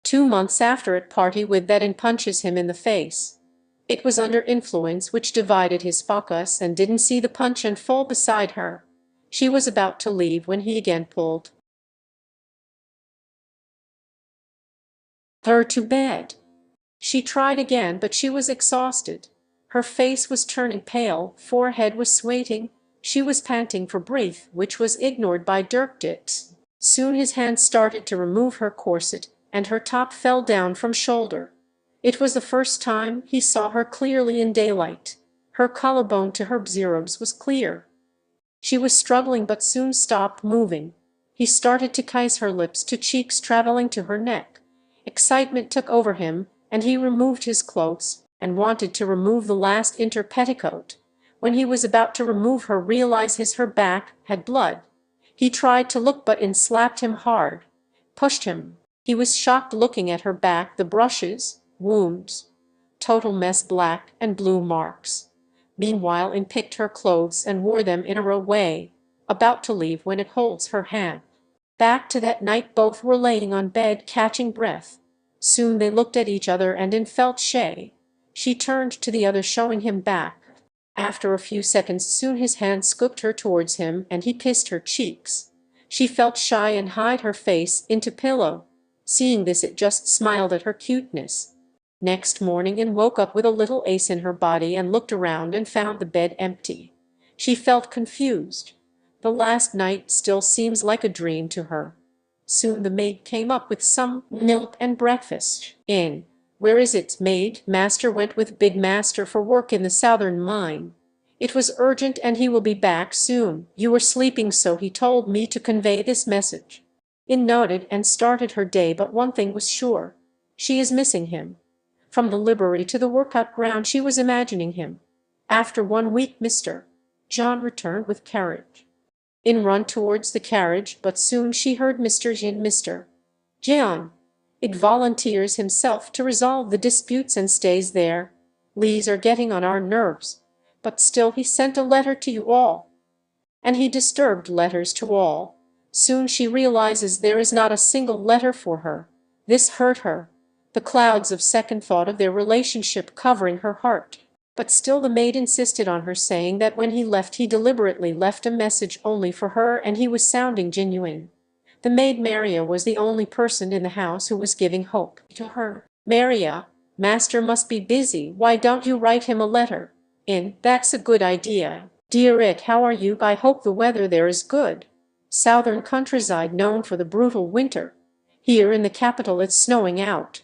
2 months after at party with that and punches him in the face. It was under influence which divided his focus and didn't see the punch and fall beside her. She was about to leave when he again pulled her to bed. She tried again, but she was exhausted. Her face was turning pale, forehead was sweating, she was panting for breath, which was ignored by Dirk Dix. Soon his hand started to remove her corset, and her top fell down from shoulder. It was the first time he saw her clearly in daylight. Her collarbone to her bzirobes was clear. She was struggling but soon stopped moving. He started to kiss her lips to cheeks traveling to her neck. Excitement took over him, and he removed his clothes, and wanted to remove the last inter petticoat. When he was about to remove her, realized her back had blood. He tried to look but in slapped him hard, pushed him. He was shocked looking at her back, the brushes, wounds, total mess, black and blue marks. Meanwhile In picked her clothes and wore them in a row way, about to leave when it holds her hand. Back to that night both were laying on bed catching breath. Soon they looked at each other and In felt shy. She turned to the other showing him back. After a few seconds soon his hand scooped her towards him and he kissed her cheeks. She felt shy and hid her face into pillow. Seeing this it just smiled at her cuteness. Next morning In woke up with a little ache in her body and looked around and found the bed empty. She felt confused. The last night still seems like a dream to her. Soon the maid came up with some milk and breakfast. In, "Where is it, maid? Master went with big master for work in the southern mine. It was urgent and he will be back soon. You were sleeping so he told me to convey this message." In nodded and started her day, but one thing was sure. She is missing him. From the library to the workout ground she was imagining him. After 1 week Mr. John returned with carriage. In run towards the carriage, but soon she heard Mr. John. It volunteers himself to resolve the disputes and stays there. Lees are getting on our nerves. But still he sent a letter to you all. And he disturbed letters to all. Soon she realizes there is not a single letter for her. This hurt her. The clouds of second thought of their relationship covering her heart. But still the maid insisted on her saying that when he left he deliberately left a message only for her and he was sounding genuine. The maid Maria was the only person in the house who was giving hope to her. "Maria, master must be busy, why don't you write him a letter?" In, "That's a good idea. Dear Rick, how are you? I hope the weather there is good. Southern countryside known for the brutal winter. Here in the capital it's snowing out.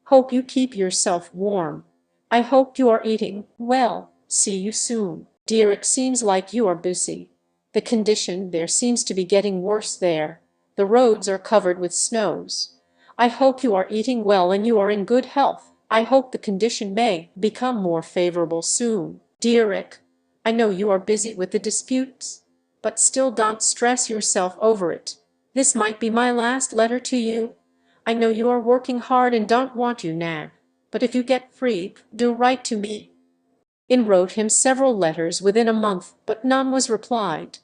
Hope you keep yourself warm. I hope you are eating well. See you soon. Dear, it seems like you are busy. The condition there seems to be getting worse there. The roads are covered with snows. I hope you are eating well and you are in good health. I hope the condition may become more favorable soon. Dear Rick, I know you are busy with the disputes, but still don't stress yourself over it. This might be my last letter to you. I know you are working hard and don't want you nag, but if you get free, do write to me." In wrote him several letters within a month, but none was replied.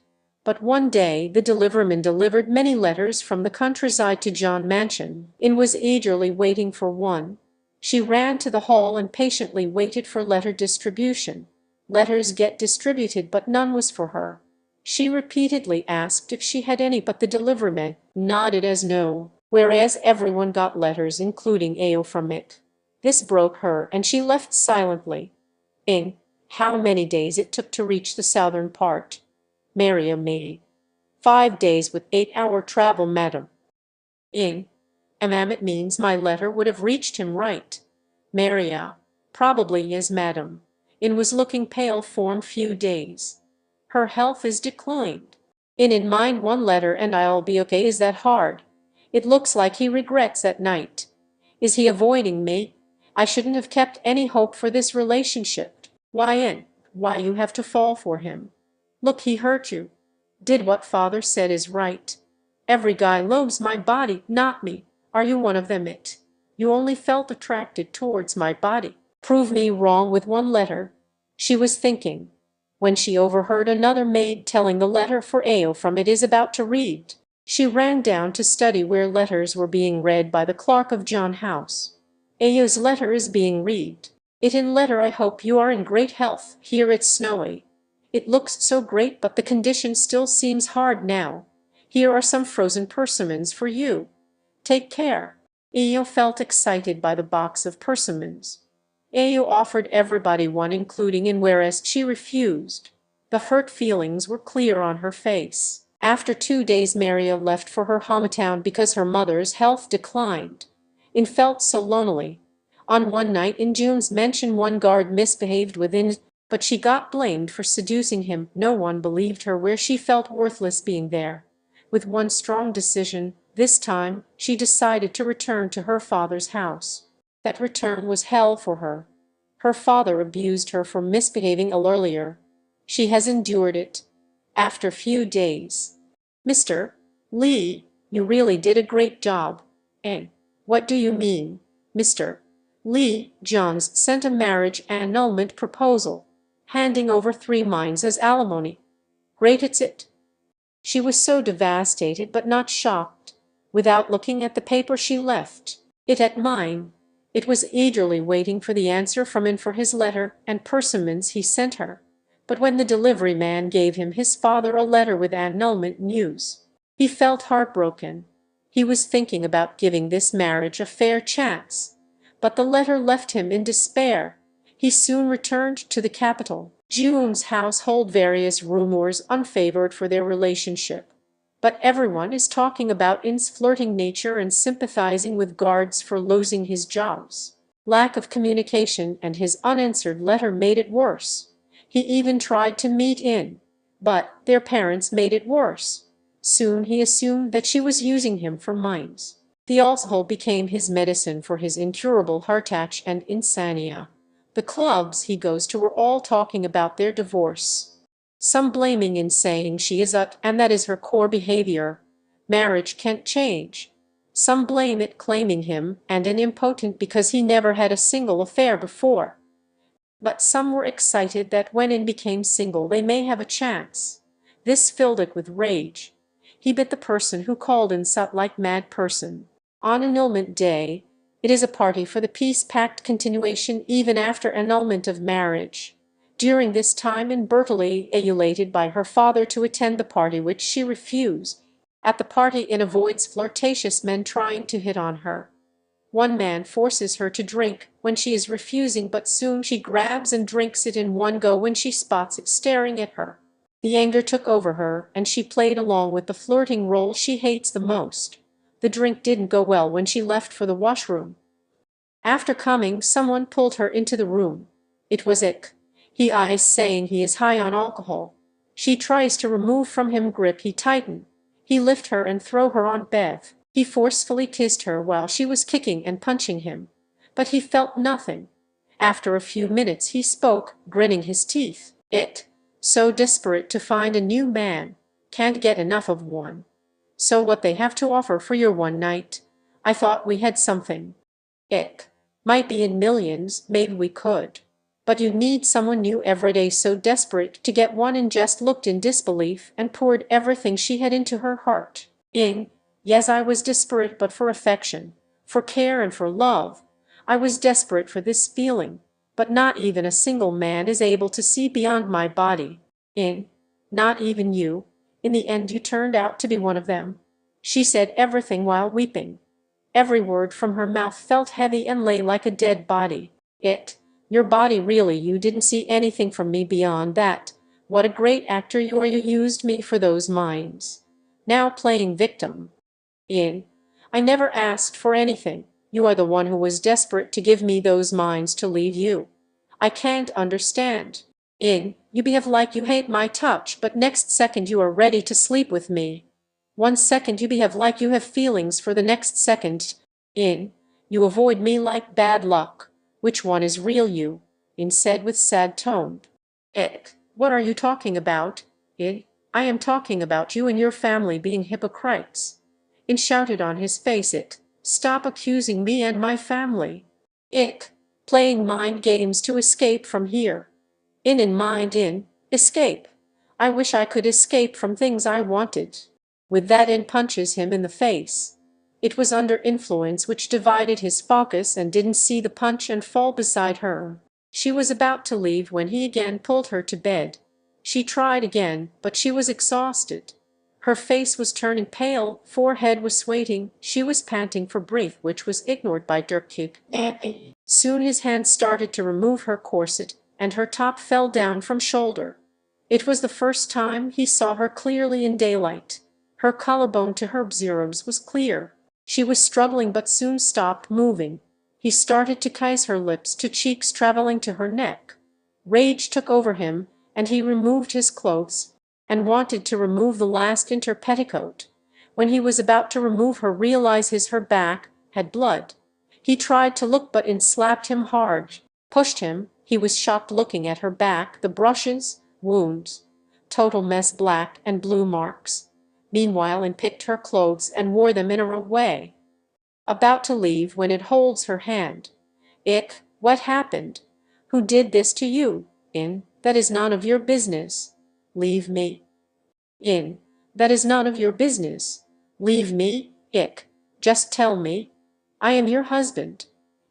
But one day the deliverman delivered many letters from the countryside to John Mansion. In was eagerly waiting for one. She ran to the hall and patiently waited for letter distribution. Letters get distributed, but none was for her. She repeatedly asked if she had any, but the deliverman nodded as no, whereas everyone got letters, including Ao from it. This broke her, and she left silently. In, how many days it took to reach the southern part? Maria me. 5 days with 8-hour travel, madam. In, it means my letter would have reached him right. Maria, probably yes, madam. In was looking pale for few days. Her health is declined. In mind one letter and I'll be okay. Is that hard? It looks like he regrets at night. Is he avoiding me? I shouldn't have kept any hope for this relationship. Why you have to fall for him? Look, he hurt you. Did what father said is right. Every guy loves my body, not me. Are you one of them? You only felt attracted towards my body. Prove me wrong with one letter. She was thinking, when she overheard another maid telling the letter for Ao from it is about to read. She ran down to study where letters were being read by the clerk of John House. Ayo's letter is being read. It in letter I hope you are in great health. Here it's snowy. It looks so great but the condition still seems hard now. Here are some frozen persimmons for you. Take care. Ayo felt excited by the box of persimmons. Ayo offered everybody one including in whereas she refused. The hurt feelings were clear on her face. After 2 days Maria left for her hometown because her mother's health declined. It felt so lonely. On one night in June's mansion one guard misbehaved within, but she got blamed for seducing him. No one believed her where she felt worthless being there. With one strong decision, this time, she decided to return to her father's house. That return was hell for her. Her father abused her for misbehaving earlier. She has endured it. After few days. Mr. Lee, you really did a great job. And what do you mean, Mr. Lee? Johns sent a marriage annulment proposal, handing over 3 mines as alimony. Great, it's it. She was so devastated but not shocked. Without looking at the paper she left it at mine. It was eagerly waiting for the answer from him for his letter and persimmons he sent her. But when the delivery man gave him his father a letter with annulment news, he felt heartbroken. He was thinking about giving this marriage a fair chance. But the letter left him in despair. He soon returned to the capital. June's household various rumors unfavored for their relationship. But everyone is talking about In's flirting nature and sympathizing with guards for losing his jobs. Lack of communication and his unanswered letter made it worse. He even tried to meet In, but their parents made it worse. Soon he assumed that she was using him for mines. The alcohol became his medicine for his incurable heartache and insania. The clubs he goes to were all talking about their divorce. Some blaming In, saying she is ut and that is her core behavior. Marriage can't change. Some blame it, claiming him and an impotent because he never had a single affair before. But some were excited that when In became single they may have a chance. This filled it with rage. He bit the person who called In sut like mad person. On annulment day, it is a party for the peace-pact continuation even after annulment of marriage. During this time In brutally adulated by her father to attend the party which she refused. At the party In avoids flirtatious men trying to hit on her. One man forces her to drink when she is refusing, but soon she grabs and drinks it in one go when she spots it staring at her. The anger took over her and she played along with the flirting role she hates the most. The drink didn't go well when she left for the washroom. After coming, someone pulled her into the room. It was Ick. He eyes saying he is high on alcohol. She tries to remove from him grip he tighten. He lift her and throw her on bed. He forcefully kissed her while she was kicking and punching him. But he felt nothing. After a few minutes he spoke, gritting his teeth. It. So desperate to find a new man. Can't get enough of one. So what they have to offer for your one night? I thought we had something. Ick. Might be in millions, maybe we could. But you need someone new every day, so desperate to get one. In just looked in disbelief and poured everything she had into her heart. In. Yes, I was desperate, but for affection, for care and for love. I was desperate for this feeling, but not even a single man is able to see beyond my body. In. Not even you. In the end you turned out to be one of them. She said everything while weeping. Every word from her mouth felt heavy and lay like a dead body. It. Your body really, you didn't see anything from me beyond that. What a great actor you are, you used me for those mines. Now playing victim. In. I never asked for anything. You are the one who was desperate to give me those mines to leave you. I can't understand. In. You behave like you hate my touch, but next second you are ready to sleep with me. 1 second you behave like you have feelings, for the next second. In. You avoid me like bad luck. Which one is real you? In said with sad tone. Ick. What are you talking about? In. I am talking about you and your family being hypocrites. In shouted on his face. It. Stop accusing me and my family. Ick. Playing mind games to escape from here. In mind in. Escape. I wish I could escape from things I wanted. With that in punches him in the face. It was under influence which divided his focus and didn't see the punch and fall beside her. She was about to leave when he again pulled her to bed. She tried again, but she was exhausted. Her face was turning pale, forehead was sweating, she was panting for breath, which was ignored by JJKff. Soon his hands started to remove her corset, and her top fell down from shoulder. It was the first time he saw her clearly in daylight. Her collarbone to her bosoms was clear. She was struggling but soon stopped moving. He started to kiss her lips to cheeks traveling to her neck. Rage took over him, and he removed his clothes, and wanted to remove the last inner petticoat. When he was about to remove her, her back had blood. He tried to look but it slapped him hard, pushed him. He was shocked looking at her back, the brushes, wounds, total mess, black and blue marks. Meanwhile, and picked her clothes and wore them in a way. About to leave when it holds her hand. Ick, what happened? Who did this to you? In, that is none of your business. Leave me. In, that is none of your business. Leave me. Ick, just tell me. I am your husband.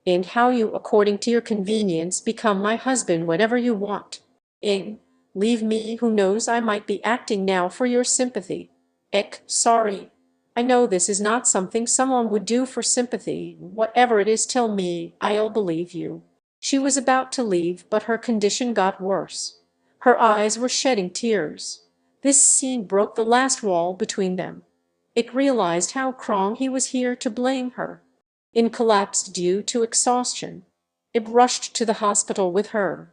In, how you, according to your convenience, become my husband whenever you want. In, leave me. Who knows, I might be acting now for your sympathy. Ick, sorry. I know this is not something someone would do for sympathy. Whatever it is, tell me, I'll believe you. She was about to leave, but her condition got worse. Her eyes were shedding tears. This scene broke the last wall between them. It realized how wrong he was here to blame her. In collapsed due to exhaustion. It rushed to the hospital with her.